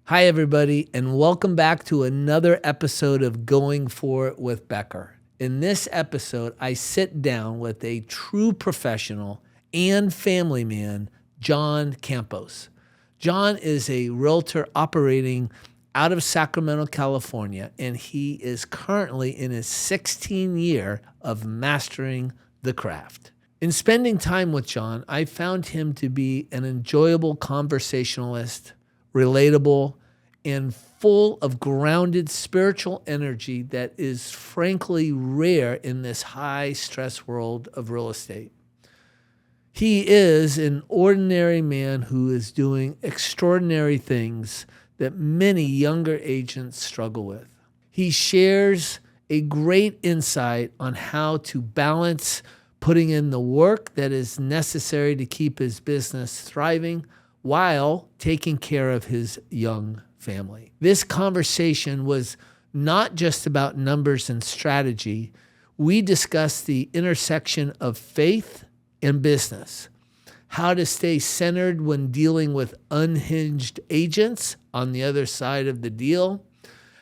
Hi, everybody, and welcome back to another episode of Going For It with Becker. In this episode, I sit down with a true professional and family man, John Campos. John is a realtor operating out of Sacramento, California, and he is currently in his 16th year of mastering the craft. In spending time with John, I found him to be an enjoyable conversationalist, relatable, and full of grounded spiritual energy that is frankly rare in this high stress world of real estate. He is an ordinary man who is doing extraordinary things that many younger agents struggle with. He shares a great insight on how to balance putting in the work that is necessary to keep his business thriving while taking care of his young family. This conversation was not just about numbers and strategy. We discussed the intersection of faith and business, how to stay centered when dealing with unhinged agents on the other side of the deal,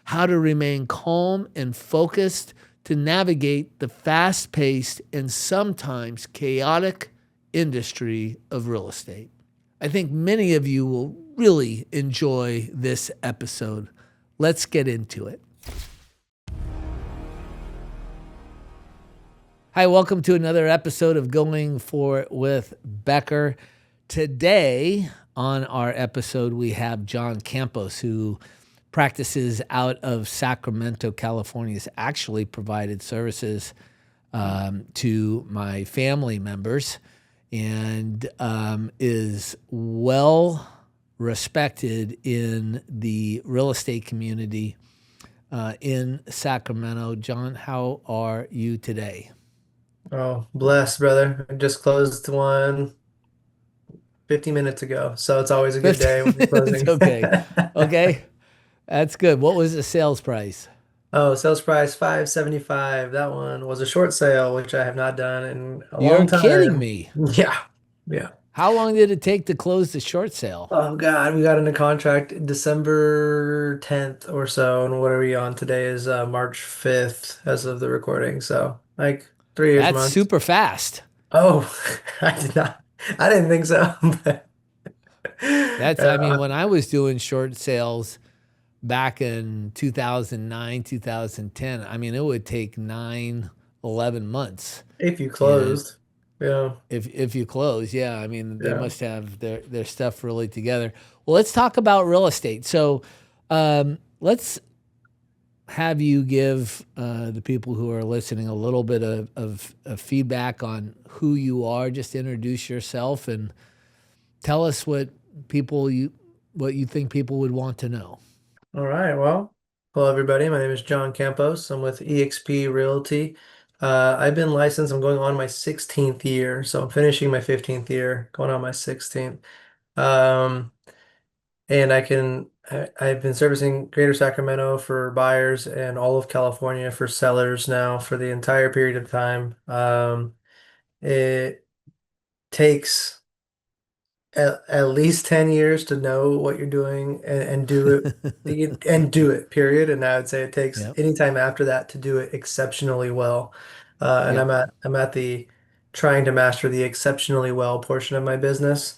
how to remain calm and focused to navigate the fast-paced and sometimes chaotic industry of real estate. I think many of you will really enjoy this episode. Let's get into it. Hi, welcome to another episode of Going For It with Becker. Today on our episode, we have John Campos, who practices out of Sacramento, California. He's actually provided services to my family members and is well respected in the real estate community in Sacramento. John, how are you today? Oh, bless, brother. I just closed one 50 minutes ago, so it's always a good 50 day when you're minutes, closing. okay. Okay, that's good. What was the sales price? Oh, sales price 575. That one was a short sale, which I have not done in a You're long kidding time. me. Yeah. Yeah. How long did it take to close the short sale? Oh God, we got into contract December 10th or so, and what are we on? Today is March 5th as of the recording. So like 3-ish That's months. super fast. Oh, I did not. I didn't think so. But, I mean, yeah, when I was doing short sales back in 2009, 2010, I mean, it would take 9, 11 months. if you And closed. Yeah. if you close, yeah, I mean, they Yeah. must have their stuff really together. Well, let's talk about real estate. So let's have you give the people who are listening a little bit of feedback on who you are. Just introduce yourself and tell us what you think people would want to know. All right. Well, hello everybody. My name is John Campos. I'm with eXp Realty. I've been licensed. I'm going on my 16th year, so I'm finishing my 15th year, going on my 16th. Um, and I've been servicing Greater Sacramento for buyers and all of California for sellers now for the entire period of time. It takes at least 10 years to know what you're doing and do it, period. And I would say it takes Yep. any time after that to do it exceptionally well. And Yep. I'm at the trying to master the exceptionally well portion of my business.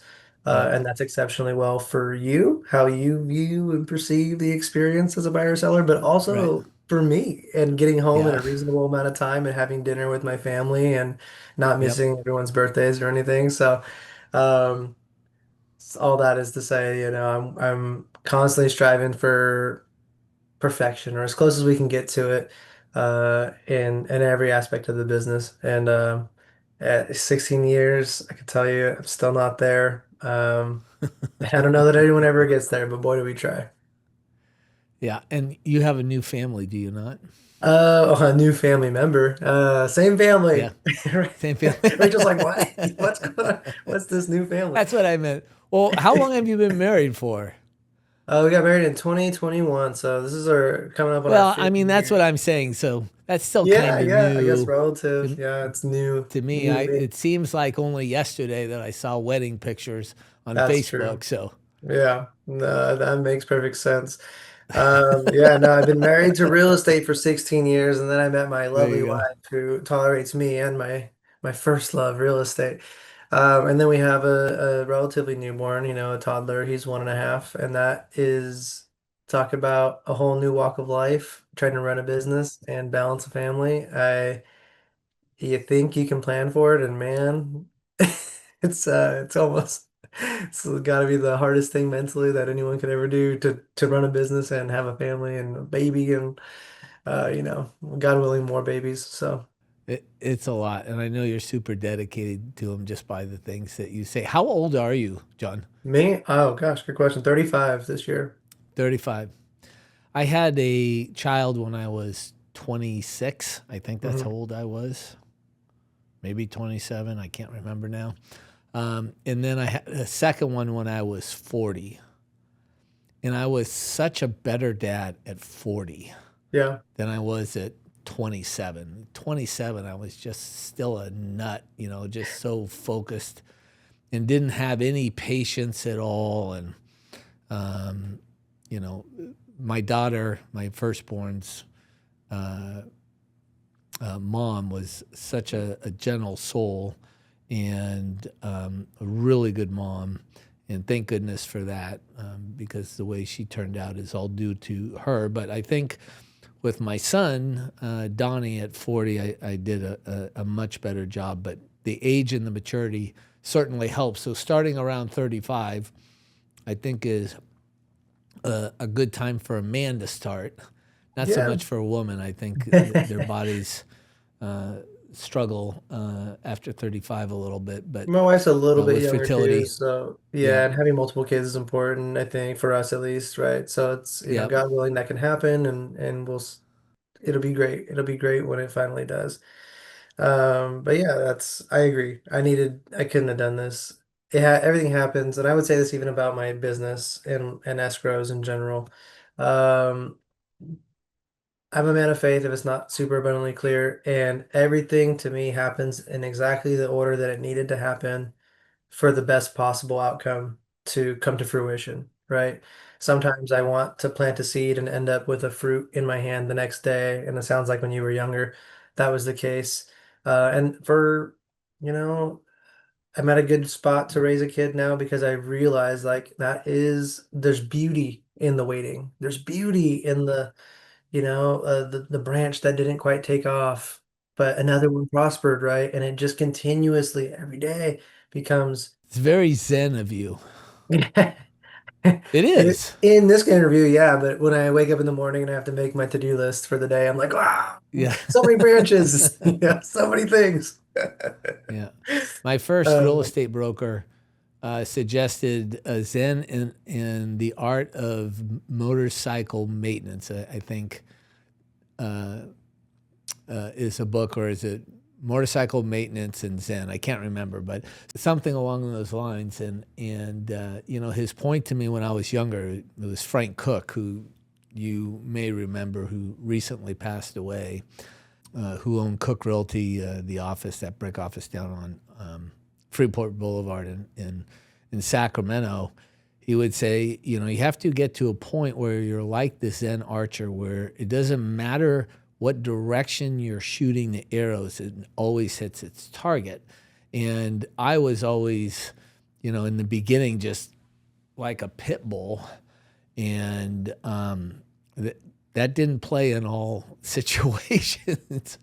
Yep. And that's exceptionally well for you, how you view and perceive the experience as a buyer seller, but Right. also for me and getting home in a Yeah. reasonable amount of time and having dinner with my family and not Yep. missing everyone's birthdays or anything. So, um, all that is to say, I'm constantly striving for perfection or as close as we can get to it in every aspect of the business. And at 16 years, I can tell you I'm still not there. I don't know that anyone ever gets there, but boy, do we try. Yeah. And you have a new family, do you not? A new family member. Same Yeah. family. Same family. Rachel's like, what? What's going on? What's this new family? That's what I meant. Well, how long have you been married for? We got married in 2021, so this is our coming up on our Well, I fifth mean, that's what year. I'm saying. So that's still Yeah, kind of yeah, I guess new relative. to, Yeah, it's new, to me. new to me. It seems like only yesterday that I saw wedding pictures on That's true. Facebook. So, Yeah, no, that makes perfect sense. Yeah, no, I've been married to real estate for 16 years, and then I met my There lovely you go. wife who tolerates me and my first love, real estate. And then we have a relatively newborn, a toddler. He's 1.5, and that is talk about a whole new walk of life, trying to run a business and balance a family. You think you can plan for it, and man, it's almost it's got to be the hardest thing mentally that anyone could ever do to run a business and have a family and a baby and God willing, more babies. So It's a lot, and I know you're super dedicated to them just by the things that you say. How old are you, John? me, oh gosh, good question. 35 this year. 35. I had a child when I was 26. I think that's how Hmm. old I was. Maybe 27. I can't remember now. And then I had a second one when I was 40. And I was such a better dad at 40 Yeah. than I was at 27. 27, I was just still a nut, just so focused and didn't have any patience at all. And, um, you know, my daughter, my firstborn's mom was such a gentle soul and a really good mom. And thank goodness for that, because the way she turned out is all due to her. But I think with my son, Donnie, at 40, I did a much better job. But the age and the maturity certainly helps. So starting around 35, I think is a good time for a man to start. Not so Yeah. much for a woman. I think their bodies uh, struggle after 35 a little bit, but My wife's a little bit with younger too, fertility, so yeah, yeah, and having multiple kids is important, I think, for us at least, right? So it's, yeah. God willing, that can happen, and it'll be great. It'll be great when it finally does. But yeah, I agree. I couldn't have done this. Everything happens, and I would say this even about my business and escrows in general. Um, I'm a man of faith if it's not super abundantly clear, and everything to me happens in exactly the order that it needed to happen for the best possible outcome to come to fruition, right? Sometimes I want to plant a seed and end up with a fruit in my hand the next day, and it sounds like when you were younger, that was the case. And you know, I'm at a good spot to raise a kid now because I realize like there's beauty in the waiting. There's beauty in the branch that didn't quite take off, but another one prospered, right? And it just continuously every day becomes It's very zen of you. in It is. in this interview, yeah. But when I wake up in the morning and I have to make my to-do list for the day, I'm like, wow, Yeah. so many branches, so many things. Yeah. My first real Um, estate broker suggested a Zen in the art of motorcycle maintenance. I think is a book, or is it motorcycle maintenance and Zen? I can't remember, but something along those lines. And his point to me when I was younger, it was Frank Cook, who you may remember, who recently passed away, who owned Cook Realty, the office, that brick office down on Freeport Boulevard in Sacramento. He would say, you have to get to a point where you're like this Zen archer, where it doesn't matter what direction you're shooting the arrows, it always hits its target. And I was always, in the beginning, just like a pit bull, and that didn't play in all situations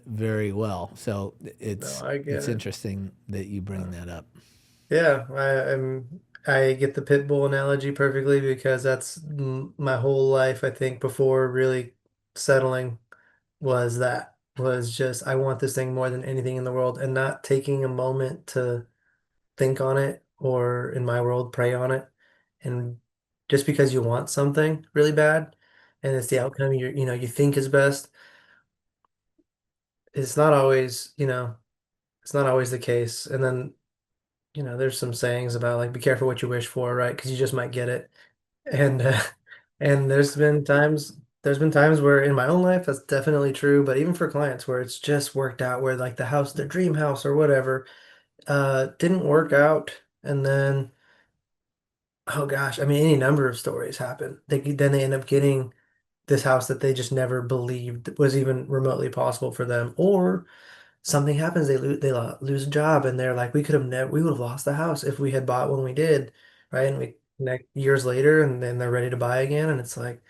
very well. So no, it's I get it's it. interesting that you bring Uh, that up. yeah, I get the pit bull analogy perfectly because that's my whole life, I think, before really settling was just I want this thing more than anything in the world, and not taking a moment to think on it, or in my world pray on it. And just because you want something really bad and it's the outcome you think is best, it's not always, it's not always the case. And then there's some sayings about like be careful what you wish for, right? Because you just might get it. And and there's been times where in my own life that's definitely true, but even for clients where it's just worked out, where like the dream house or whatever, didn't work out, and then Oh gosh, I mean, any number of stories happen. Then they end up getting this house that they just never believed was even remotely possible for them, or something happens, lose a job, and they're like, we would have lost the house if we had bought when we did, right? And we connect years later, and then they're ready to buy again, and it's like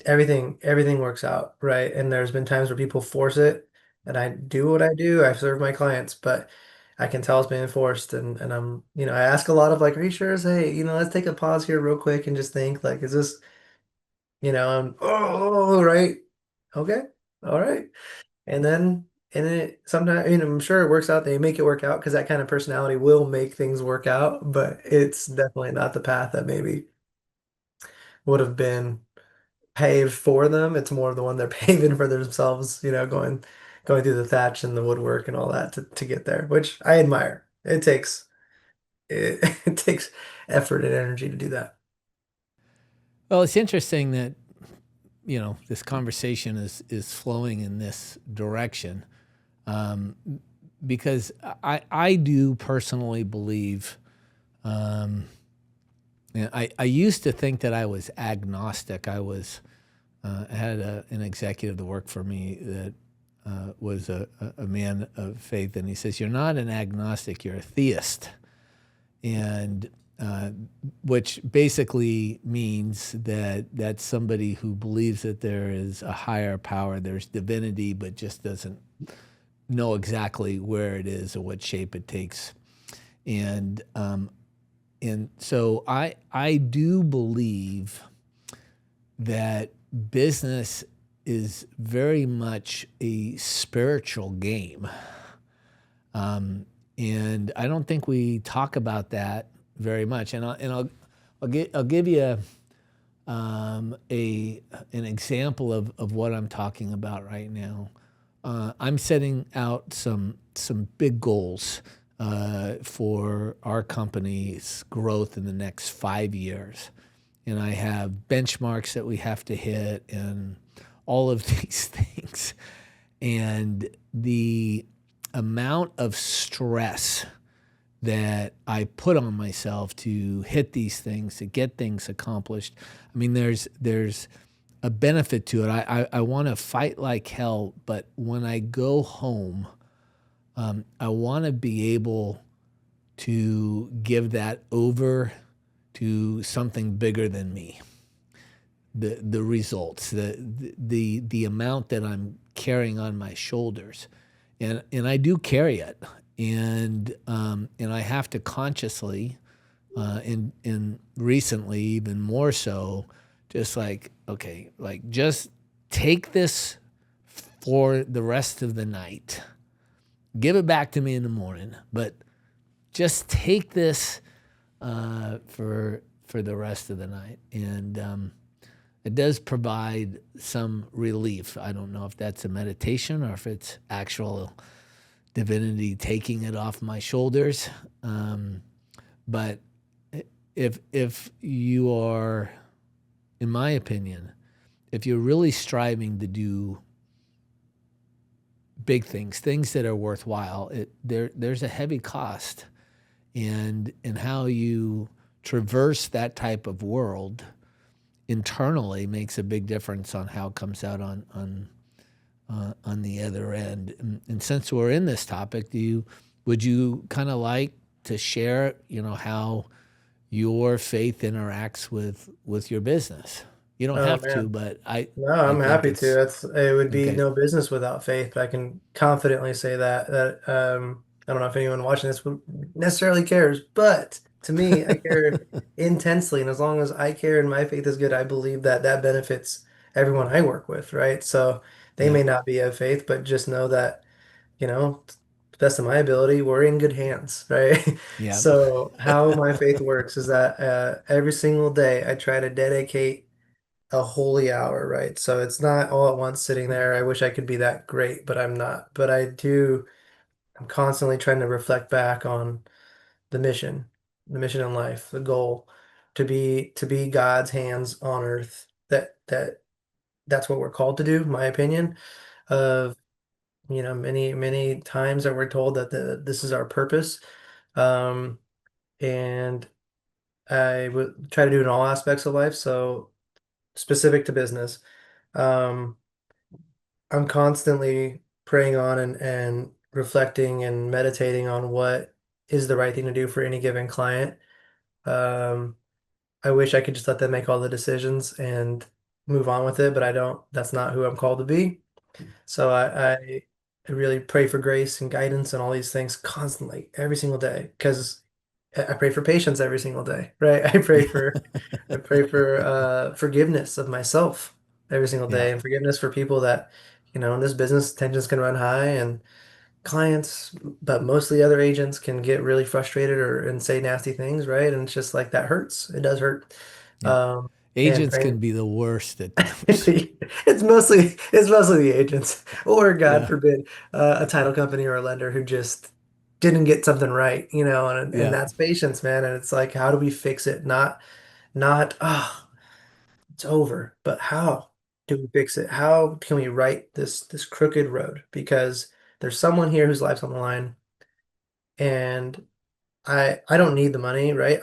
everything works out, right? And there's been times where people force it, and I do what I do. I serve my clients, but I can tell it's being forced, and I'm, I ask a lot of like, are you sure? Say, let's take a pause here real quick and just think, like, is this, right, okay, all right, and then sometimes, I'm sure it works out. They make it work out because that kind of personality will make things work out, but it's definitely not the path that maybe would have been paved for them. It's more of the one they're paving for themselves, going through the thatch and the woodwork and all that to get there, which I admire. It takes effort and energy to do that. Well, it's interesting that this conversation is flowing in this direction, um, because I do personally believe. I used to think that I was agnostic. I had an executive that worked for me that was a man of faith, and he says, "You're not an agnostic, you're a theist," and which basically means that that's somebody who believes that there is a higher power, there's divinity, but just doesn't know exactly where it is or what shape it takes. And so I do believe that business is very much a spiritual game. And I don't think we talk about that very much. I'll give you an example of what I'm talking about right now. I'm setting out some big goals for our company's growth in the next 5 years, and I have benchmarks that we have to hit, and all of these things, and the amount of stress that I put on myself to hit these things, to get things accomplished. I mean, there's a benefit to it. I want to fight like hell, but when I go home, I want to be able to give that over to something bigger than me. The results, the amount that I'm carrying on my shoulders, and I do carry it, and I have to consciously, and recently even more so, just like, okay, like, just take this for the rest of the night. Give it back to me in the morning, but just take this for the rest of the night, and it does provide some relief. I don't know if that's a meditation or if it's actual divinity taking it off my shoulders. But if you are, in my opinion, if you're really striving to do big things, things that are worthwhile, there's a heavy cost, and how you traverse that type of world internally makes a big difference on how it comes out on the other end. And since we're in this topic, would you kind of like to share, how your faith interacts with your business? You don't Oh have to, man. but No, I I'm think happy to. it's It would be okay. no business without faith. I can confidently say that I don't know if anyone watching this necessarily cares, but to me, I care intensely, and as long as I care and my faith is good, I believe that that benefits everyone I work with, right? So they Yeah, may not be of faith, but just know that, to the best of my ability, we're in good hands, right? yeah, So how my faith works is that every single day I try to dedicate a holy hour, right? So it's not all at once sitting there. I wish I could be that great, but I'm not. But I'm constantly trying to reflect back on the mission in life, the goal to be God's hands on earth. That's what we're called to do, in my opinion. Of, many times that we're told that this is our purpose. Um, and I would try to do it in all aspects of life. So specific to business. Um, I'm constantly praying on and reflecting and meditating on what is the right thing to do for any given client. Um, I wish I could just let them make all the decisions and move on with it, but I don't. That's not who I'm called to be. So I really pray for grace and guidance and all these things constantly, every single day, because I pray for patience every single day, right? I pray for forgiveness of myself every single Yeah. day and forgiveness for people that, in this business tensions can run high and clients, but mostly other agents can get really frustrated or and say nasty things, right? And it's just like that hurts. It does hurt. Yeah. Um, and Agents praying can be the worst at times. it's mostly the agents, or God Yeah. forbid, a title company or a lender who just didn't get something right, and Yeah. that's patience, man. And it's like, how do we fix it? Not, it's over, but how do we fix it? How can we right this crooked road? Because there's someone here whose life's on the line, and I don't need the money, right?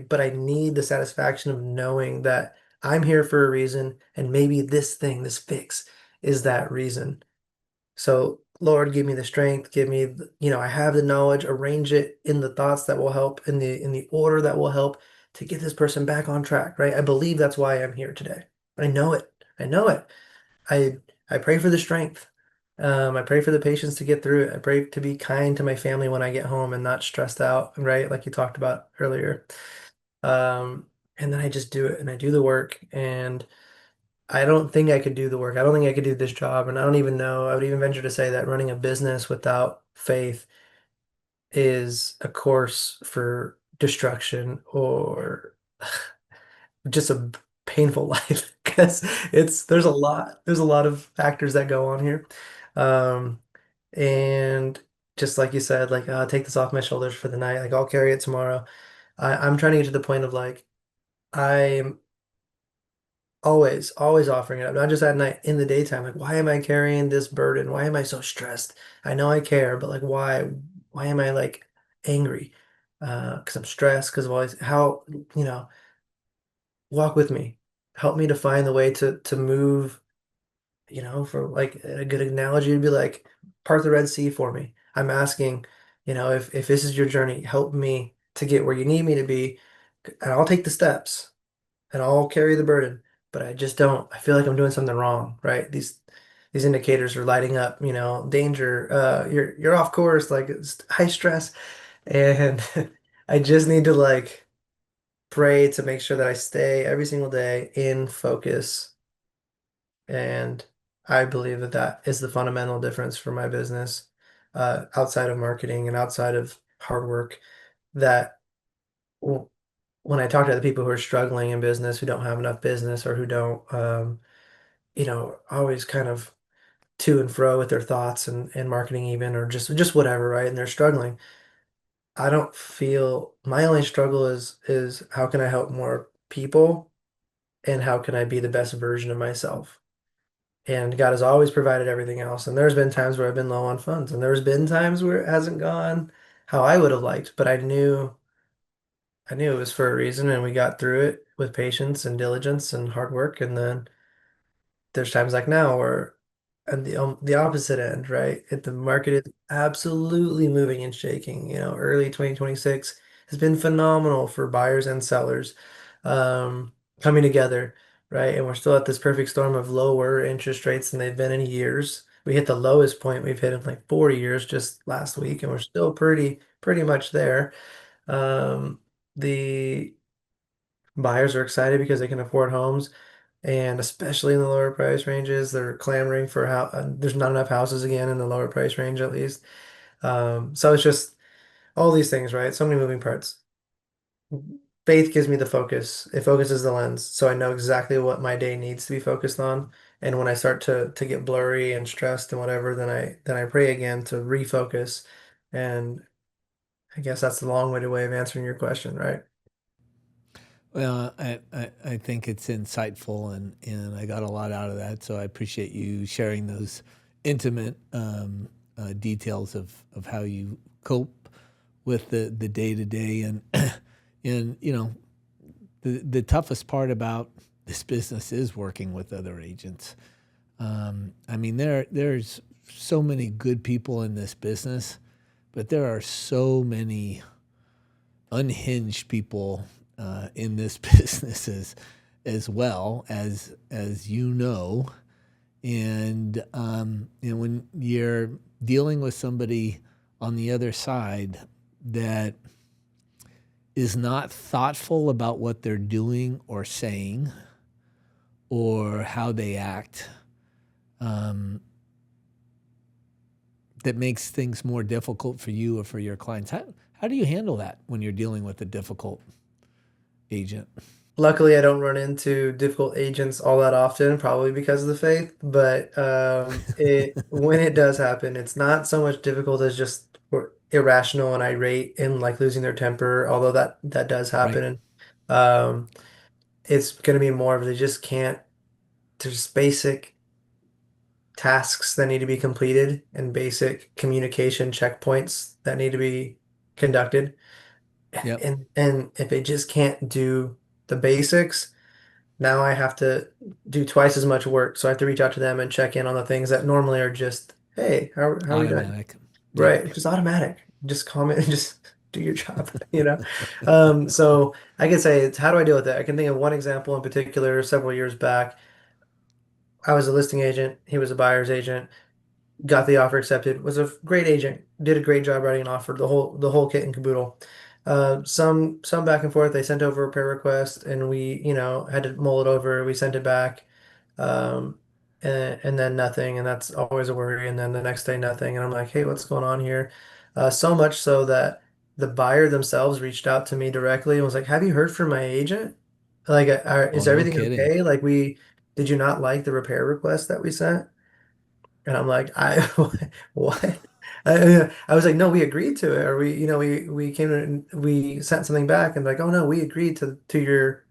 But I need the satisfaction of knowing that I'm here for a reason, and maybe this thing, this fix, is that reason. So, Lord, give me the strength, give me, I have the knowledge, arrange it in the thoughts that will help, in the order that will help to get this person back on track, right? I believe that's why I'm here today. I know it. I know it. I I pray for the strength. I pray for the patience to get through it. I pray to be kind to my family when I get home and not stressed out, right? Like you talked about earlier. Um, and then I just do it and I do the work, and I don't think I could do the work. I don't think I could do this job. And I don't even know. I would even venture to say that running a business without faith is a course for destruction or just a painful life because there's a lot of factors that go on here. Um, and just like you said, like, take this off my shoulders for the night. Like, I'll carry it tomorrow. I'm trying to get to the point of like, I'm always offering it up, not just at night, in the daytime. Like, why am I carrying this burden? Why am I so stressed? I know I care, but like, why am I like angry? Because I'm stressed, because of all these, how, you know, walk with me. Help me to find the way to move, for like a good analogy would be like part the Red Sea for me. I'm asking, if this is your journey, help me to get where you need me to be, and I'll take the steps and I'll carry the burden. But I just don't, I feel like I'm doing something wrong, right? These indicators are lighting up, danger, you're off course, like it's high stress. And I just need to like pray to make sure that I stay every single day in focus. And I believe that that is the fundamental difference for my business, outside of marketing and outside of hard work. That w- when I talk to the people who are struggling in business, who don't have enough business, or who don't, always kind of to and fro with their thoughts and marketing even, or just whatever, right? And they're struggling. I don't feel my only struggle is how can I help more people, and how can I be the best version of myself? And God has always provided everything else. And there's been times where I've been low on funds, and there's been times where it hasn't gone how I would have liked, but I knew it was for a reason, and we got through it with patience and diligence and hard work. And then there's times like now where, and the opposite end, right? The market is absolutely moving and shaking. Early 2026 has been phenomenal for buyers and sellers, coming together, right? And we're still at this perfect storm of lower interest rates than they've been in years. We hit the lowest point we've hit in like 40 years just last week, and we're still pretty much there. The buyers are excited because they can afford homes, and especially in the lower price ranges, they're clamoring for how there's not enough houses again in the lower price range at least. So it's just all these things, right? So many moving parts. Faith gives me the focus. It focuses the lens, so I know exactly what my day needs to be focused on. And when I start to get blurry and stressed and whatever, then I pray again to refocus. And I guess that's the long-winded way of answering your question, right? Well, I think it's insightful, and I got a lot out of that. So I appreciate you sharing those intimate details of how you cope with the day to day, and and the toughest part about this business is working with other agents. I mean, there's so many good people in this business, but there are so many unhinged people in this business as well as you know. And when you're dealing with somebody on the other side that is not thoughtful about what they're doing or saying or how they act, that makes things more difficult for you or for your clients. How do you handle that when you're dealing with a difficult agent? Luckily, I don't run into difficult agents all that often, probably because of the faith. But it when it does happen, it's not so much difficult as just irrational and irate and like losing their temper. Although that does Right. happen. Um, it's going to be more of they just can't. There's basic tasks that need to be completed and basic communication checkpoints that need to be conducted. Yep. And if they just can't do the basics, now I have to do twice as much work. So I have to reach out to them and check in on the things that normally are just, hey, how are we doing? Automatic. Right. Yep. It's just automatic. Just comment and just do your job, you know? So I can say it's how do I deal with that? I can think of one example in particular several years back. I was a listing agent, he was a buyer's agent, got the offer accepted, was a great agent, did a great job writing an offer, the whole kit and caboodle. Some back and forth. They sent over a repair request, and we, had to mull it over. We sent it back, um, and then nothing, and that's always a worry. And then the next day, nothing, and I'm like, hey, what's going on here? So much so that the buyer themselves reached out to me directly and was like, have you heard from my agent? Like, Oh, is no everything kidding. okay? Like, did you not like the repair request that we sent? And I'm like, what? I was like, no, we agreed to it, or we came and we sent something back, and like, oh no, we agreed to your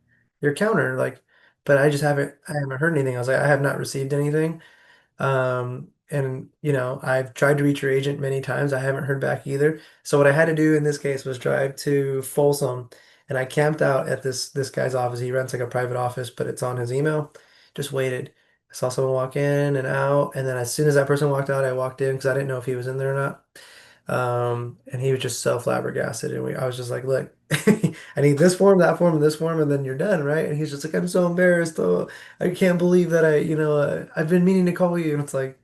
counter, like, but I haven't heard anything. I was like, I have not received anything. And I've tried to reach your agent many times. I haven't heard back either. So what I had to do in this case was drive to Folsom, and I camped out at this guy's office. He rents like a private office, but it's on his email. Just waited. I saw someone walk in and out, and then as soon as that person walked out, I walked in because I didn't know if he was in there or not. And he was just so flabbergasted, and I was just like, "Look, I need this form, that form, and this form, and then you're done, right?" And he's just like, "I'm so embarrassed. Oh, I can't believe that I've been meaning to call you." And it's like,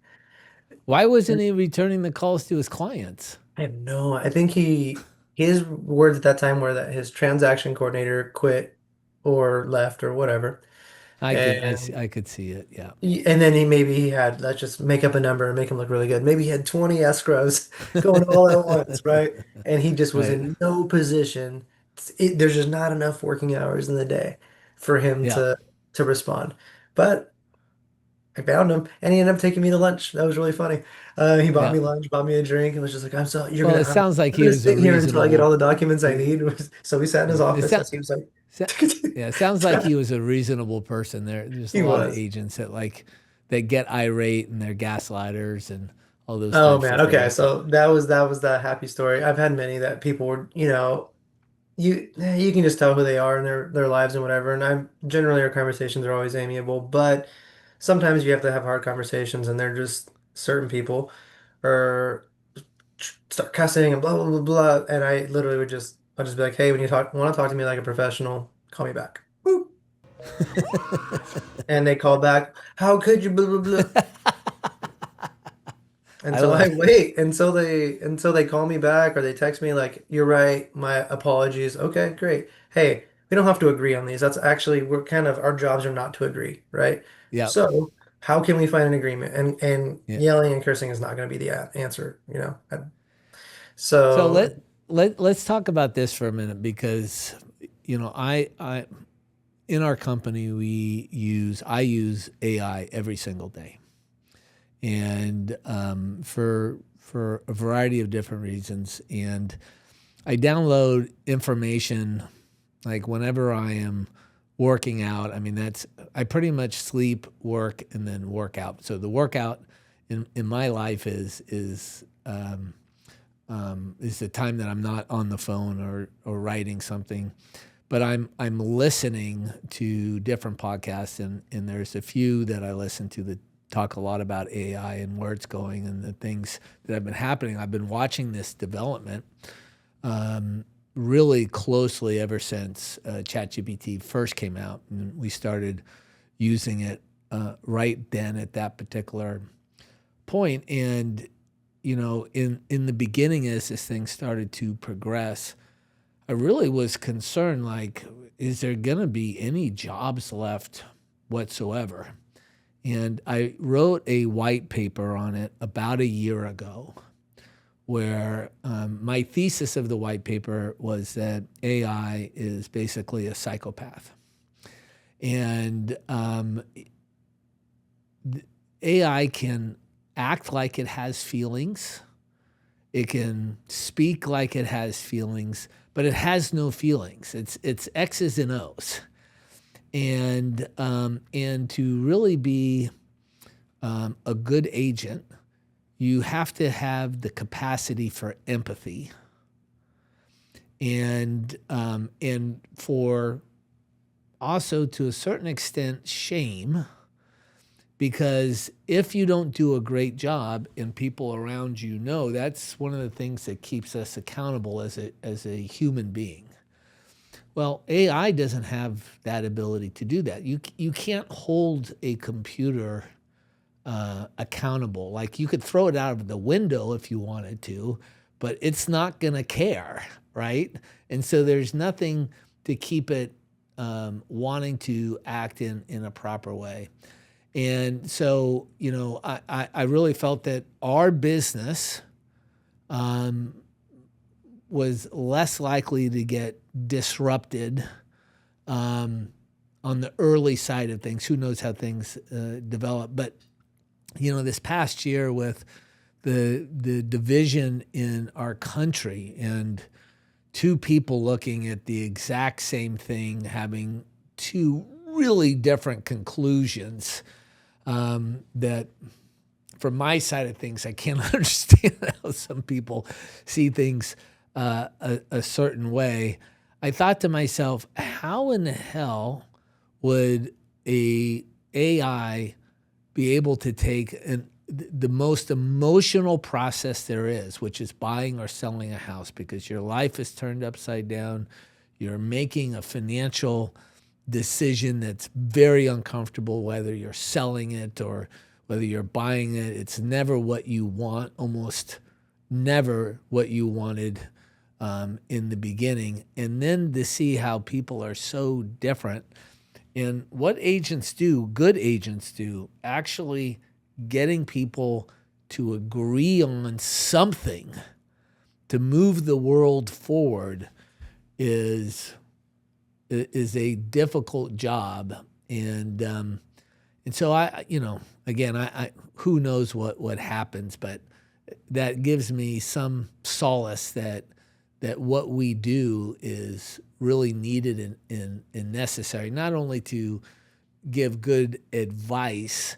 Why wasn't he returning the calls to his clients? I think his words at that time were that his transaction coordinator quit or left or whatever. And I could see it. Yeah. and then he had, let's just make up a number and make him look really good. Maybe he had 20 escrows going all at once, right? And he just was Right. in no position. There's just not enough working hours in the day for him Yeah. to respond. But I found him, and he ended up taking me to lunch. That was really funny. He bought Yeah. me lunch, bought me a drink, and was just like, Well, it sounds like I'm he gonna was a sit here until I get all reasonable. the documents I It, need." So we sat in his it office sound, as he was like, yeah, it sounds like he was a reasonable person. There's a he lot of was. agents that get irate and they're gaslighters and all those Oh types man, of okay. things. So that was the happy story. I've had many that people were, you can just tell who they are in their lives and whatever. And I generally our conversations are always amiable, but sometimes you have to have hard conversations, and they're just certain people or start cussing and blah blah blah blah. And I'll just be like, hey, when you want to talk to me like a professional, call me back. Boop. And they call back, how could you blah blah blah. And I so I love it. wait until they call me back or they text me like, you're right, my apologies. Okay, great. Hey, we don't have to agree on these. That's actually, we're kind of, our jobs are not to agree, right? Yep. So how can we find an agreement? And Yeah. yelling and cursing is not going to be the answer, you know? So So let's talk about this for a minute because I in our company I use AI every single day, and for a variety of different reasons. And I download information like whenever I am working out. I mean, I pretty much sleep, work, and then work out. So the workout in my life is the time that I'm not on the phone or writing something. but I'm listening to different podcasts, and there's a few that I listen to that talk a lot about AI and where it's going and the things that have been happening. I've been watching this development really closely ever since ChatGPT first came out, and we started using it right then at that particular point. And in the beginning, as this thing started to progress, I really was concerned, like, is there going to be any jobs left whatsoever? And I wrote a white paper on it about a year ago, where my thesis of the white paper was that AI is basically a psychopath. And AI can act like it has feelings, it can speak like it has feelings, but it has no feelings. It's X's and O's. And to really be a good agent, you have to have the capacity for empathy, and for also to a certain extent shame, because if you don't do a great job and people around you know, that's one of the things that keeps us accountable as a human being. Well, AI doesn't have that ability to do that. You can't hold a computer accountable. Like, you could throw it out of the window if you wanted to, but it's not going to care, right? And so there's nothing to keep it wanting to act in a proper way. And so, I really felt that our business was less likely to get disrupted on the early side of things. Who knows how things develop? But this past year, with the division in our country and two people looking at the exact same thing, having two really different conclusions, that from my side of things, I can't understand how some people see things a certain way. I thought to myself, how in the hell would a AI be able to take the most emotional process there is, which is buying or selling a house, because your life is turned upside down. You're making a financial decision that's very uncomfortable, whether you're selling it or whether you're buying it. It's never what you want, almost never what you wanted in the beginning. And then to see how people are so different. And what agents do, good agents do, actually getting people to agree on something to move the world forward is a difficult job. And so again, I who knows what happens, but that gives me some solace that what we do is really needed and necessary, not only to give good advice,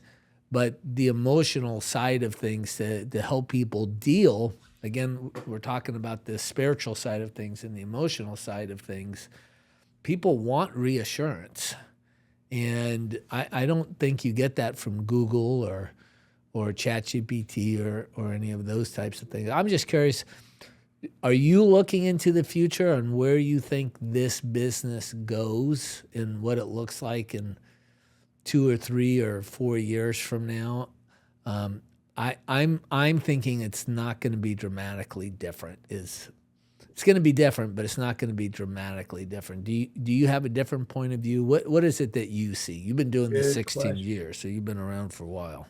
but the emotional side of things to help people deal. Again, we're talking about the spiritual side of things and the emotional side of things. People want reassurance. And I don't think you get that from Google or ChatGPT or any of those types of things. I'm just curious, are you looking into the future and where you think this business goes and what it looks like in 2 or 3 or 4 years from now? I'm thinking it's not going to be dramatically different. It's going to be different, but it's not going to be dramatically different. Do you have a different point of view? What is it that you see? You've been doing this Good 16 question. years, so you've been around for a while.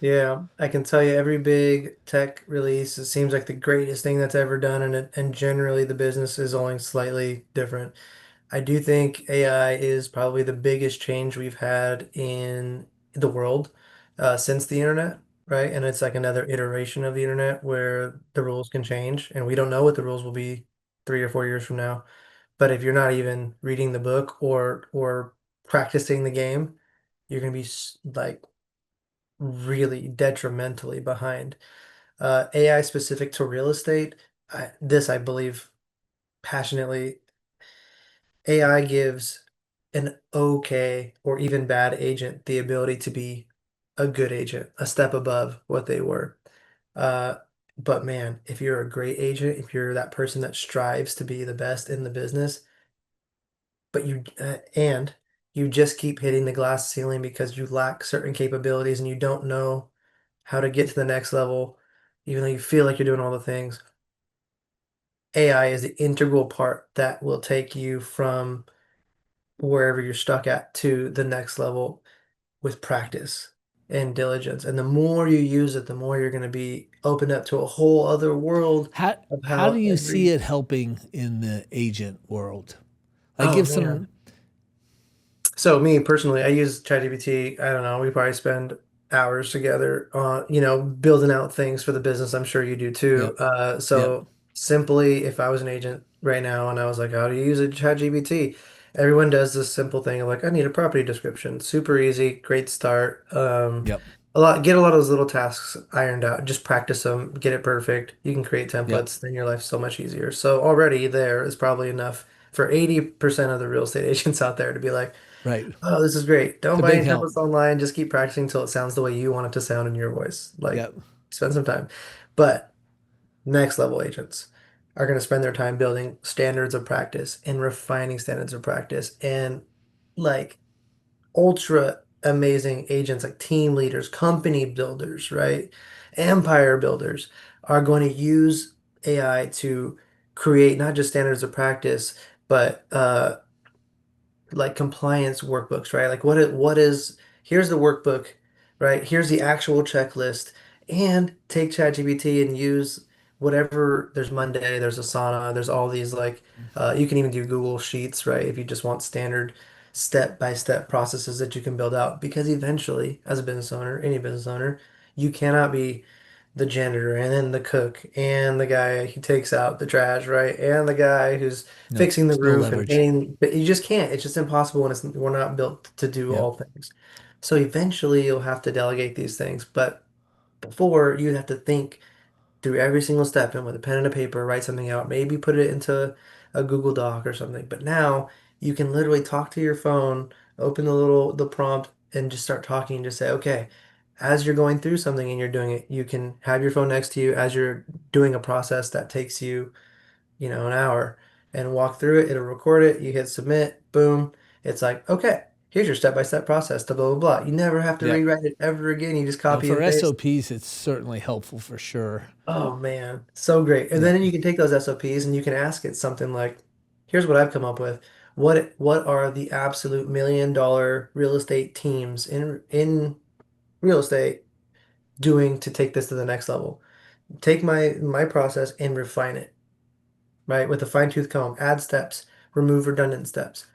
Yeah, I can tell you every big tech release, it seems like the greatest thing that's ever done, and generally the business is only slightly different. I do think AI is probably the biggest change we've had in the world since the internet, right? And it's like another iteration of the internet where the rules can change, and we don't know what the rules will be 3 or 4 years from now. But if you're not even reading the book or practicing the game, you're gonna be like really detrimentally behind. AI specific to real estate, this I believe passionately. AI gives an okay or even bad agent the ability to be a good agent, a step above what they were. Uh, but man, if you're a great agent, if you're that person that strives to be the best in the business, but you just keep hitting the glass ceiling because you lack certain capabilities and you don't know how to get to the next level, even though you feel like you're doing all the things. AI is the integral part that will take you from wherever you're stuck at to the next level with practice and diligence. And the more you use it, the more you're going to be opened up to a whole other world of How do how you see every, it helping in the agent world? Like oh give some. man. So me personally, I use ChatGPT. I don't know, we probably spend hours together on, building out things for the business. I'm sure you do too. Yep. Yep. So simply, if I was an agent right now and I was like, how do you use a ChatGPT? Everyone does this simple thing of like, I need a property description. Super easy, great start. Yep. Get a lot of those little tasks ironed out. Just practice them, get it perfect. You can create Yep. templates, then your life's so much easier. So already there is probably enough for 80% of the real estate agents out there to be like, Right. oh, this is great. It's Don't a buy big any help. templates online. Just keep practicing until it sounds the way you want it to sound in your voice. Like, Yep. spend some time. But next level agents are going to spend their time building standards of practice and refining standards of practice and like ultra amazing agents, like team leaders, company builders, right? Empire builders are going to use AI to create not just standards of practice, but like compliance workbooks, right? Like here's the workbook, right? Here's the actual checklist, and take ChatGPT and use whatever. There's Monday, there's Asana, there's all these like you can even do Google Sheets, right? If you just want standard step-by-step processes that you can build out, because eventually, as a business owner, any business owner, you cannot be the janitor and then the cook and the guy who takes out the trash, right? And the guy who's No. fixing the It's no roof and leverage. painting. But you just can't. It's just impossible, and we're not built to do Yep. all things. So eventually you'll have to delegate these things. But before you'd have to think through every single step and with a pen and a paper, write something out, maybe put it into a Google Doc or something. But now you can literally talk to your phone, open the prompt and just start talking and just say, okay, as you're going through something and you're doing it, you can have your phone next to you as you're doing a process that takes you, an hour and walk through it. It'll record it. You hit submit, boom. It's like, okay, here's your step-by-step process to blah, blah, blah. You never have to Yep. rewrite it ever again. You just And copy for and paste. SOPs, it's certainly helpful for sure. Oh man, so great. And Yep. then you can take those SOPs and you can ask it something like, here's what I've come up with. What are the absolute $1 million real estate teams in real estate doing to take this to the next level? Take my process and refine it, right? With a fine-tooth comb, add steps, remove redundant steps,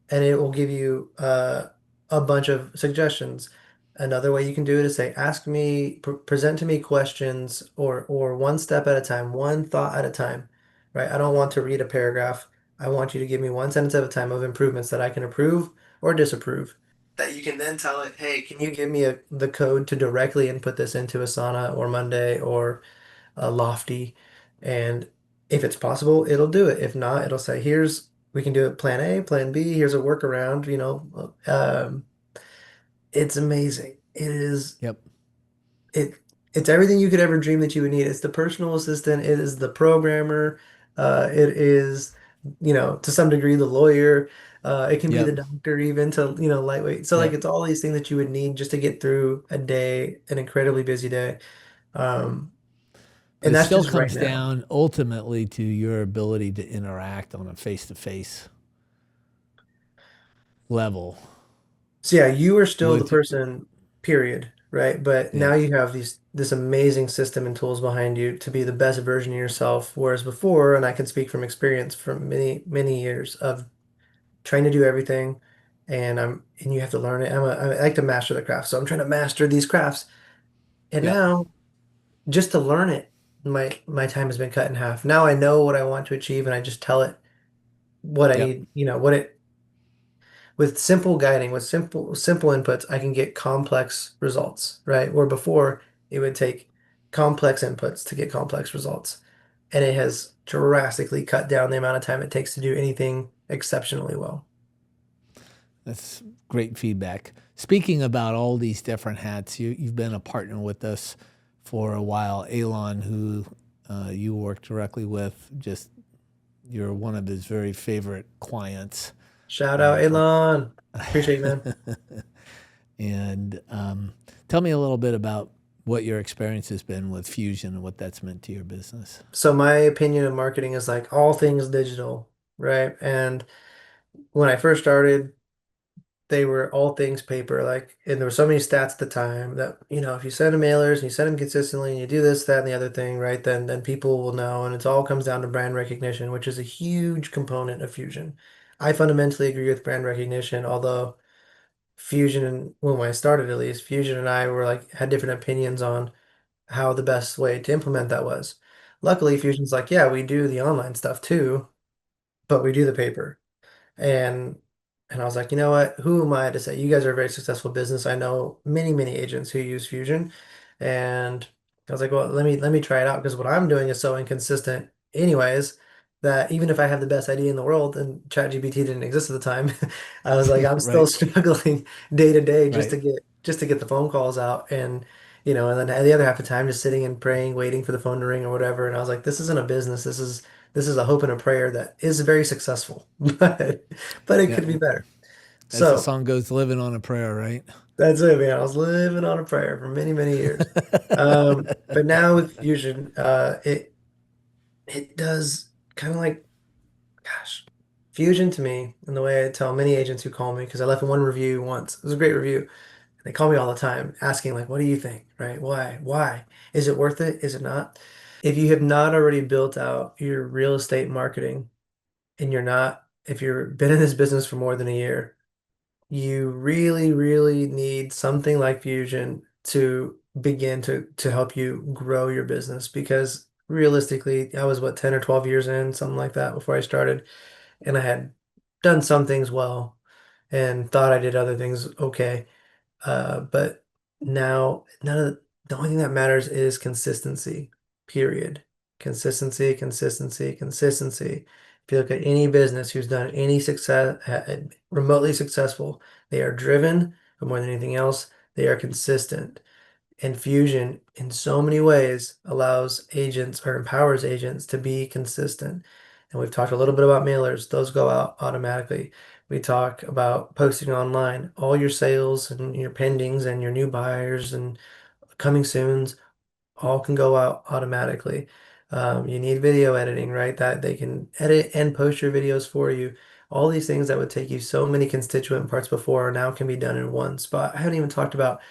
and it will give you a bunch of suggestions. Another way you can do it is say, ask me, present to me questions, or one step at a time, one thought at a time, right? I don't want to read a paragraph. I want you to give me one sentence at a time of improvements that I can approve or disapprove. That you can then tell it, hey, can you give me the code to directly input this into Asana or Monday or Lofty? And if it's possible, it'll do it. If not, it'll say, we can do it plan A, plan B, here's a workaround, it's amazing. Yep. It, it's everything you could ever dream that you would need. It's the personal assistant, it is the programmer, it is, to some degree the lawyer, it can be the Yep. doctor even to, lightweight. So like Yep. it's all these things that you would need just to get through a day, an incredibly busy day. Um, But and it that's still just right comes now. down ultimately to your ability to interact on a face to face level So yeah, you are still the with, person, period, right? But yeah. now you have this amazing system and tools behind you to be the best version of yourself. Whereas before, and I can speak from experience from many, many years of trying to do everything, and you have to learn it. I like to master the craft, so I'm trying to master these crafts. And Yep. now, just to learn it, my time has been cut in half. Now I know what I want to achieve, and I just tell it what I Yep. need, what it with simple guiding, with simple inputs, I can get complex results, right? Where before it would take complex inputs to get complex results. And it has drastically cut down the amount of time it takes to do anything exceptionally well. That's great feedback. Speaking about all these different hats, you've been a partner with us for a while. Elon, who you work directly with, just you're one of his very favorite clients. Shout out, For Elon. Appreciate you, man. and tell me a little bit about what your experience has been with Fusion and what that's meant to your business. So my opinion of marketing is like all things digital, right? And when I first started, they were all things paper. Like, and there were so many stats at the time that, if you send them mailers and you send them consistently and you do this, that, and the other thing, right, then people will know. And it all comes down to brand recognition, which is a huge component of Fusion. I fundamentally agree with brand recognition, although Fusion and well, when I started at least, Fusion and I were like had different opinions on how the best way to implement that was. Luckily, Fusion's like, yeah, we do the online stuff too, but we do the paper. And and I was like, you know what? Who am I to say? You guys are a very successful business. I know many, many agents who use Fusion. And I was like, well, let me try it out because what I'm doing is so inconsistent anyways that even if I have the best idea in the world and ChatGPT didn't exist at the time, I was like, I'm still Right, struggling day to day right. just to get the phone calls out and and then the other half of the time just sitting and praying, waiting for the phone to ring or whatever. And I was like, this isn't a business. This is a hope and a prayer that is very successful, but it Yeah, could be better. as the So song goes, living on a prayer, right? that's it, man. I was living on a prayer for many, many years. But now with Fusion, it does kind of like, gosh, Fusion to me, and the way I tell many agents who call me, because I left one review once. It was a great review. They call me all the time asking like, what do you think? Right? Why? Why? Is it worth it? Is it not? If you have not already built out your real estate marketing and if you've been in this business for more than a year, you really, really need something like Fusion to begin to help you grow your business because realistically, I was what, 10 or 12 years in, something like that before I started, and I had done some things well and thought I did other things okay. But now the only thing that matters is consistency, period. Consistency, consistency, consistency. If you look at any business who's done any success, remotely successful, they are driven, but more than anything else, they are consistent. And Fusion, in so many ways, allows agents or empowers agents to be consistent. And we've talked a little bit about mailers, those go out automatically. We talk about posting online, all your sales and your pendings and your new buyers and coming soons all can go out automatically. You need video editing, right? That they can edit and post your videos for you. All these things that would take you so many constituent parts before now can be done in one spot. I haven't even talked about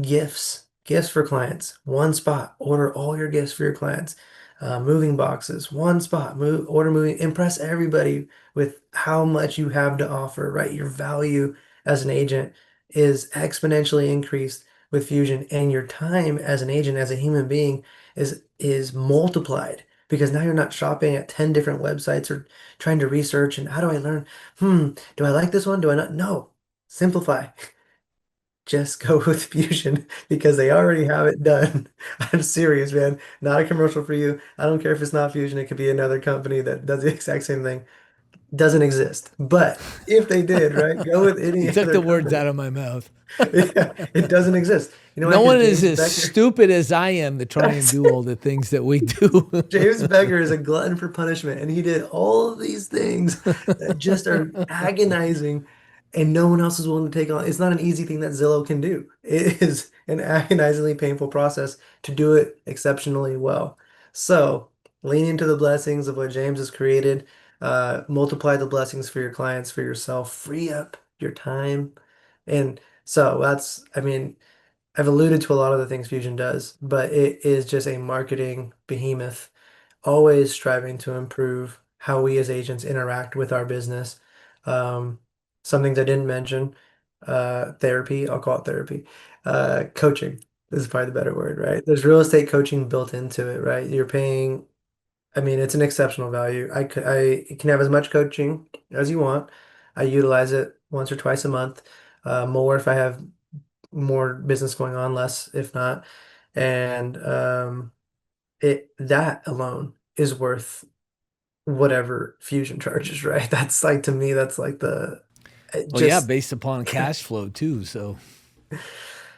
gifts for clients. One spot. Order all your gifts for your clients. Moving boxes, one spot. Order moving. Impress everybody with how much you have to offer, right? Your value as an agent is exponentially increased with Fusion, and your time as an agent, as a human being, is multiplied because now you're not shopping at 10 different websites or trying to research and how do I learn? Do I like this one? Do I not? No. Simplify. Just go with Fusion because they already have it done. I'm serious, man. Not a commercial for you. I don't care if it's not Fusion. It could be another company that does the exact same thing. Doesn't exist. But if they did, right, go with You any took other the words company. out of my mouth. Yeah, it doesn't exist. You know why? No Because one is James as Becker. stupid as I am to try and That's do all it. the things that we do. James Becker is a glutton for punishment, and he did all of these things that just are agonizing, and no one else is willing to take on. It's not an easy thing that Zillow can do. It is an agonizingly painful process to do it exceptionally well. So lean into the blessings of what James has created. Multiply the blessings for your clients, for yourself. Free up your time, and so I mean. I've alluded to a lot of the things Fusion does, but it is just a marketing behemoth, always striving to improve how we as agents interact with our business. Um, some things I didn't mention, therapy, I'll call it therapy. Coaching is probably the better word, right? There's real estate coaching built into it, right? You're paying, I mean, it's an exceptional value. I can have as much coaching as you want. I utilize it once or twice a month, more if I have more business going on, less if not. And it that alone is worth whatever Fusion charges, right? That's like to me, that's like the Well, yeah, just based upon cash flow too. So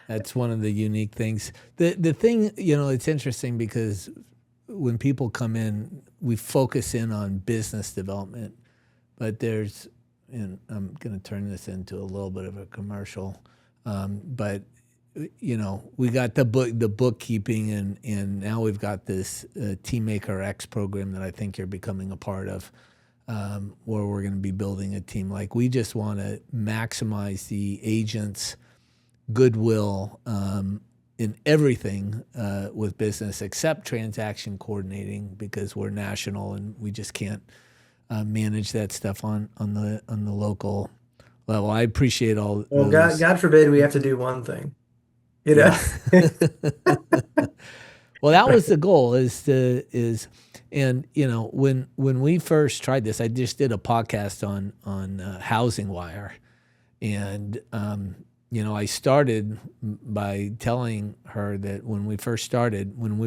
that's one of the unique things. The thing, it's interesting because when people come in, we focus in on business development, but and I'm going to turn this into a little bit of a commercial, but we got the bookkeeping, and now we've got this Teammaker X program that I think you're becoming a part of, where we're going to be building a team. Like we just want to maximize the agents' goodwill in everything with business except transaction coordinating because we're national and we just can't manage that stuff on the local level. I appreciate all well, God, those. God forbid we have to do one thing, you know? Yeah. Well, that was the goal and when we first tried this, I just did a podcast on Housing Wire, and I started by telling her that when we first started, when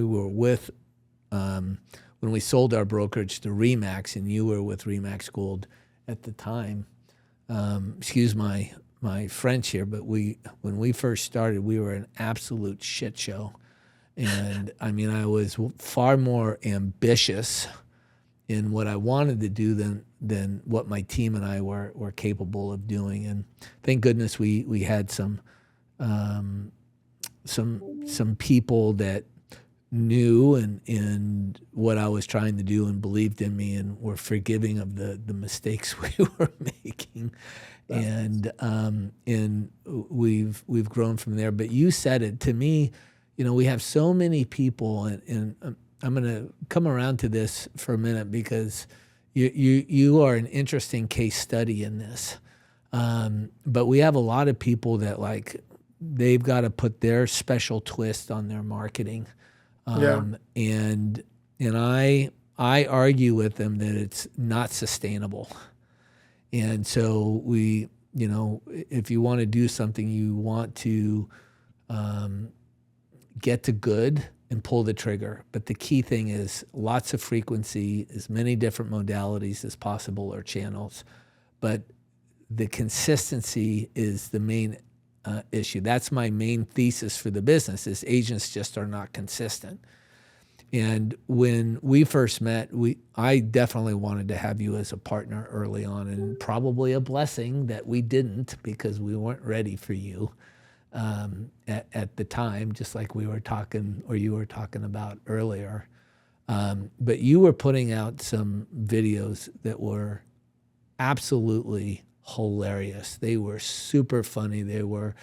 we sold our brokerage to Remax, and you were with Remax Gold at the time. Excuse my French here, but when we first started, we were an absolute shit show. And I mean, I was far more ambitious in what I wanted to do than what my team and I were capable of doing. And thank goodness we had some people that knew and what I was trying to do and believed in me and were forgiving of the mistakes we were making. And we've grown from there. But you said it to me, we have so many people, and I'm going to come around to this for a minute because you are an interesting case study in this. But we have a lot of people that they've got to put their special twist on their marketing, Yeah. and I argue with them that it's not sustainable. And so if you want to do something, you want to get to good and pull the trigger. But the key thing is lots of frequency, as many different modalities as possible or channels. But the consistency is the main issue. That's my main thesis for the business is agents just are not consistent. And when we first met, I definitely wanted to have you as a partner early on, and probably a blessing that we didn't because we weren't ready for you at the time, just like we were talking or you were talking about earlier. But you were putting out some videos that were absolutely hilarious. They were super funny. They were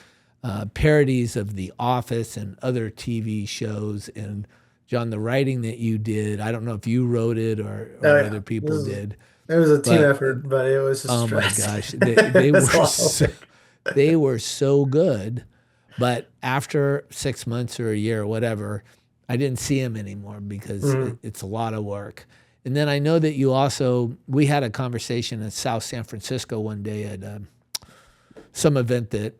parodies of The Office and other TV shows. And John, the writing that you did, I don't know if you wrote it Oh or yeah. other people did, It was a team but effort, but it was a oh my stress. gosh, they It was a were lot of work. they were so good. But after 6 months or a year or whatever, I didn't see him anymore because Mhm. it's a lot of work. And then I know that we had a conversation in South San Francisco one day at some event that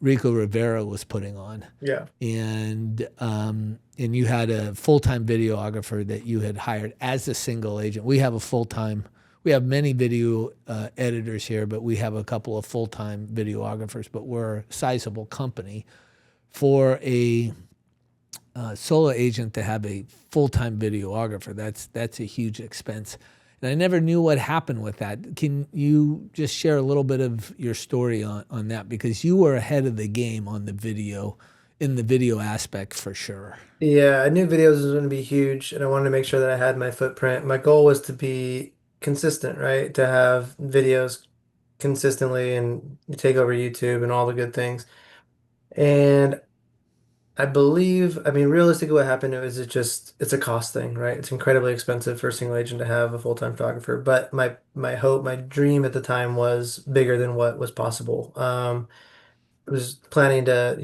Rico Rivera was putting on. Yeah. And you had a full-time videographer that you had hired as a single agent. We have many video editors here, but we have a couple of full-time videographers, but we're a sizable company. For a solo agent to have a full-time videographer, that's a huge expense. And I never knew what happened with that. Can you just share a little bit of your story on that? Because you were ahead of the game on in the video aspect for sure. Yeah, I knew videos was going to be huge, and I wanted to make sure that I had my footprint. My goal was to be consistent, right? To have videos consistently and take over YouTube and all the good things. And I mean, realistically, what happened was it's a cost thing, right? It's incredibly expensive for a single agent to have a full-time photographer. But my hope, my dream at the time was bigger than what was possible. I was planning to,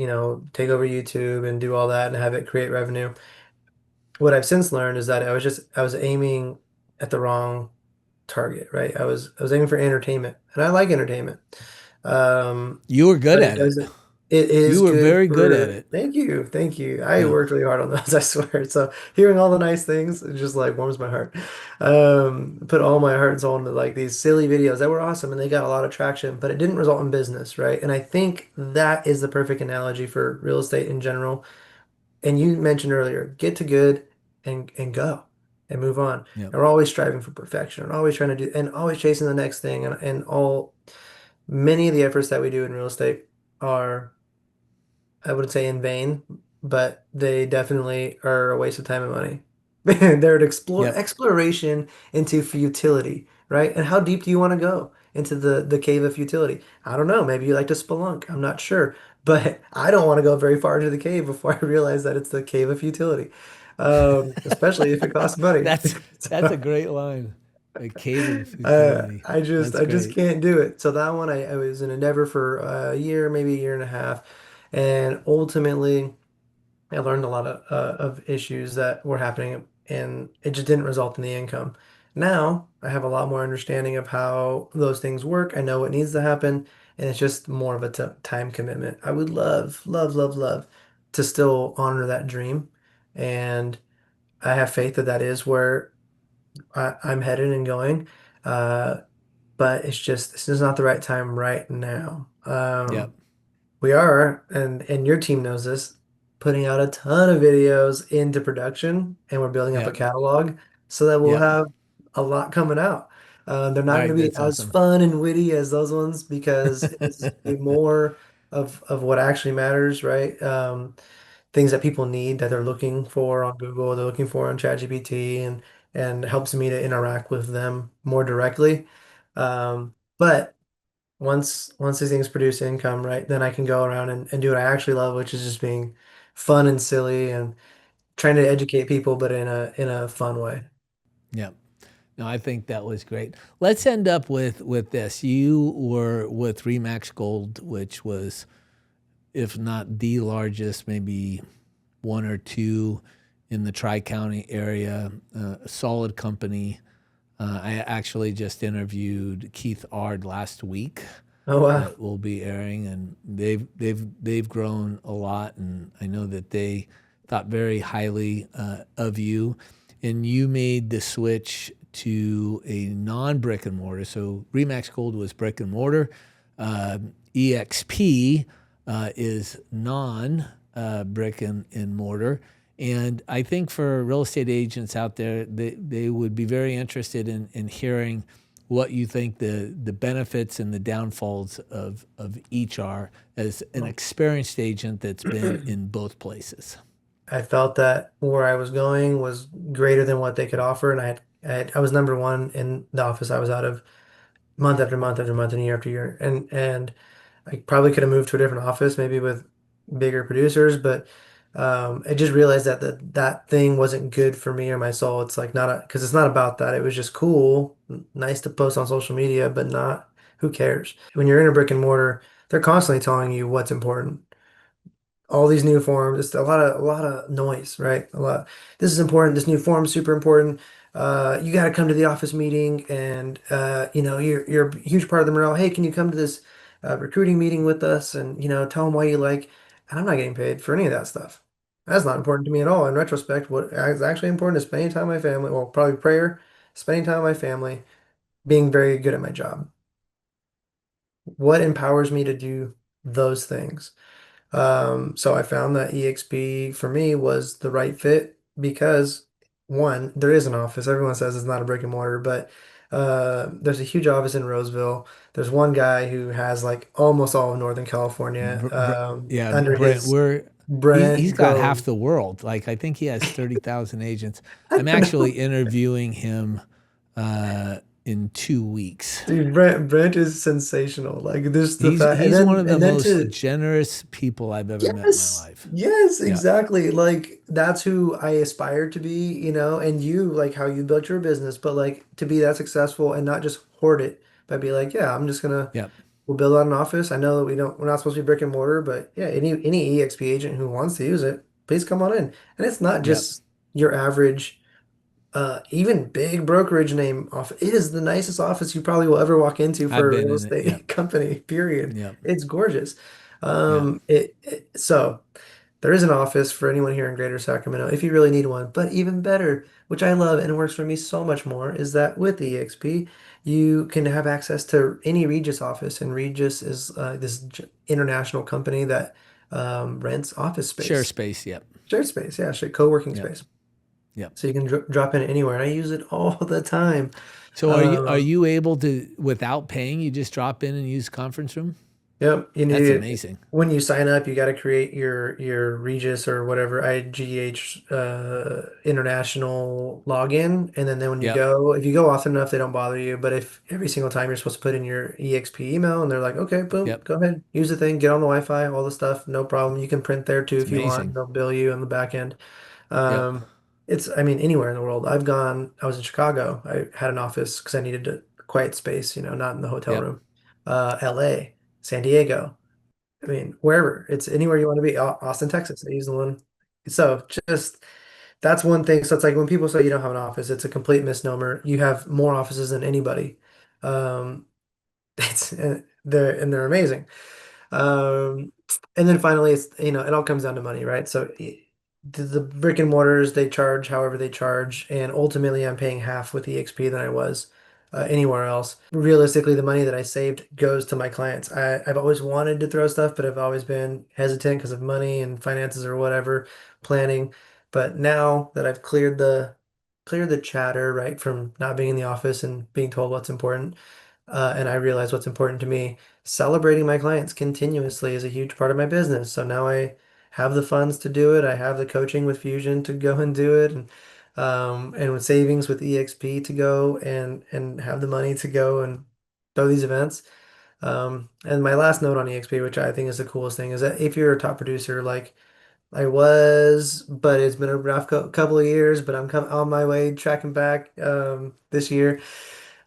take over YouTube and do all that and have it create revenue. What I've since learned is that I was aiming at the wrong target, right? I was aiming for entertainment, and I like entertainment. You were good But at it. It You is were good very good at for, it. thank you, thank you. I Yeah. worked really hard on those, I swear. So hearing all the nice things, it just like warms my heart. Put all my heart and soul into like these silly videos that were awesome and they got a lot of traction, but it didn't result in business, right? And I think that is the perfect analogy for real estate in general. And you mentioned earlier, get to good and go and move on. Yep. And we're always striving for perfection and always trying to do and always chasing the next thing and all many of the efforts that we do in real estate are I wouldn't say in vain, but they definitely are a waste of time and money. They're an Yep. exploration into futility, right? And how deep do you want to go into the cave of futility? I don't know. Maybe you like to spelunk. I'm not sure, but I don't want to go very far into the cave before I realize that it's the cave of futility, especially if it costs money. That's that's a So, great line. A cave of futility. That's I just great. can't do it. So that one, I was an endeavor for a year, maybe a year and a half, and ultimately, I learned a lot of issues that were happening, and it just didn't result in the income. Now I have a lot more understanding of how those things work. I know what needs to happen, and it's just more of a t time commitment. I would love, love, love, love to still honor that dream, and I have faith that that is where I'm headed and going. Uh, but it's just this is not the right time right now. Yep. We are, and your team knows this, putting out a ton of videos into production, and we're building up a Yep. catalog so that we'll Yep. have a lot coming out. They're All not going right. to be That's as awesome. fun and witty as those ones because it's gonna be more of what actually matters, right? Things that people need that they're looking for on Google, they're looking for on ChatGPT, and helps me to interact with them more directly. But once these things produce income, right, then I can go around and do what I actually love, which is just being fun and silly and trying to educate people, but in a fun way. Yep. No, I think that was great. Let's end up with this. You were with Remax Gold, which was, if not the largest, maybe one or two in the Tri County area. A solid company. I actually just interviewed Keith Ard last week. Oh wow. That will be airing, and they've grown a lot, and I know that they thought very highly of you, and you made the switch to a non brick and mortar. So Remax Gold was brick and mortar. Uh, EXP is non brick and mortar. And I think for real estate agents out there, they would be very interested in hearing what you think the benefits and the downfalls of each are as an experienced agent that's been in both places. I felt that where I was going was greater than what they could offer, and I was number one in the office I was out of month after month after month and year after year, and I probably could have moved to a different office, maybe with bigger producers, but I just realized that that thing wasn't good for me or my soul. It's like not because it's not about that. It was just cool, nice to post on social media, but not who cares. When you're in a brick and mortar, they're constantly telling you what's important, all these new forms. It's a lot of noise, right? A lot. This is important. This new form is super important. You got to come to the office meeting, and you know you're a huge part of the morale. Hey, can you come to this recruiting meeting with us, and you know tell them why you like. And I'm not getting paid for any of that stuff. That's not important to me at all. In retrospect, what is actually important is spending time with my family. Well, probably prayer, spending time with my family, being very good at my job. What empowers me to do those things? So I found that EXP for me was the right fit because one, there is an office. Everyone says it's not a brick and mortar, but there's a huge office in Roseville. There's one guy who has like almost all of Northern California Yeah, under Brent, his we're he's Brent got half Go. the world. Like I think he has 30,000 agents. I'm actually interviewing him in 2 weeks. Dude, Brent is sensational. Like this the fact He's one of the and then most to generous people I've ever met in my yes. life. Yes, Yeah, exactly. Like that's who I aspire to be, you know, and you like how you built your business, but like to be that successful and not just hoard it, but be like, yeah, I'm just gonna yeah, we'll build out an office. I know that we're not supposed to be brick and mortar, but yeah, any EXP agent who wants to use it, please come on in. And it's not yeah. just your average even big brokerage name off. It is the nicest office you probably will ever walk into I've for a been real in it. Yeah, estate company, period. yeah. It's gorgeous. Yeah. So there is an office for anyone here in Greater Sacramento if you really need one. But even better, which I love and works for me so much more, is that with EXP, you can have access to any Regis office. And Regis is international company that rents office Share space, space. Yep. shared space, yeah, co-working Yep. space. Yep. So you can drop in anywhere. And I use it all the time. So are Um, you able to, without paying, you just drop in and use conference room? Yep, you That's need amazing. when you sign up, you got to create your Regis or whatever IGH international login, and then when you Yep. go, if you go often enough, they don't bother you. But if every single time you're supposed to put in your EXP email, and they're like, okay, boom, Yep. go ahead, use the thing, get on the Wi-Fi, all the stuff, no problem. You can print there too It's if you want. amazing. They'll bill you on the back end. Yep. I mean, anywhere in the world. I was in Chicago. I had an office because I needed a quiet space, not in the hotel Yep. room. LA, San Diego. I mean, wherever. It's anywhere you want to be. Austin, Texas. I use the one. So just that's one thing. So it's like when people say you don't have an office, it's a complete misnomer. You have more offices than anybody. Um, they're amazing. Um, and then finally, it all comes down to money, right? So the brick and mortars, they charge however they charge, and ultimately, I'm paying half with EXP than I was anywhere else. Realistically, the money that I saved goes to my clients. I've always wanted to throw stuff, but I've always been hesitant because of money and finances or whatever, planning. But now that I've cleared the chatter, right, from not being in the office and being told what's important, and I realize what's important to me. Celebrating my clients continuously is a huge part of my business. So now I have the funds to do it. I have the coaching with Fusion to go and do it, and with savings with EXP to go and have the money to go and throw these events. And my last note on EXP, which I think is the coolest thing, is that if you're a top producer like I was, but it's been a rough couple of years, but I'm on my way tracking back this year.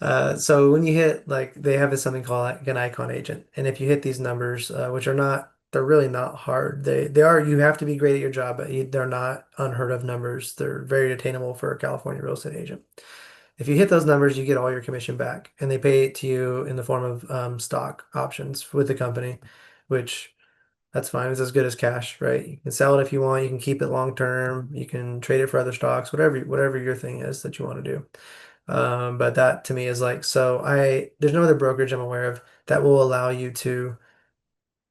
So when you hit like they have this something called like an icon agent, and if you hit these numbers, which are not, they're really not hard. They are, you have to be great at your job, but they're not unheard of numbers. They're very attainable for a California real estate agent. If you hit those numbers, you get all your commission back, and they pay it to you in the form of stock options with the company, which that's fine. It's as good as cash, right? You can sell it if you want. You can keep it long term. You can trade it for other stocks, whatever your thing is that you want to do. But that to me is like, there's no other brokerage I'm aware of that will allow you to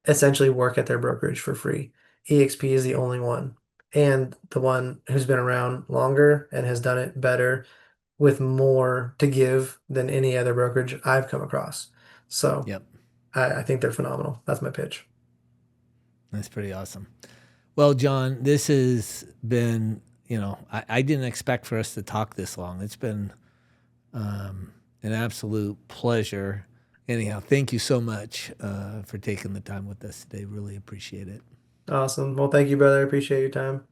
essentially work at their brokerage for free. EXP is the only one, and the one who's been around longer and has done it better with more to give than any other brokerage I've come across. So Yep. I think they're phenomenal. That's my pitch. That's pretty awesome. Well, John, this has been, I didn't expect for us to talk this long. It's been an absolute pleasure. Anyhow, thank you so much for taking the time with us today. Really appreciate it. Awesome. Well, thank you, brother. I appreciate your time.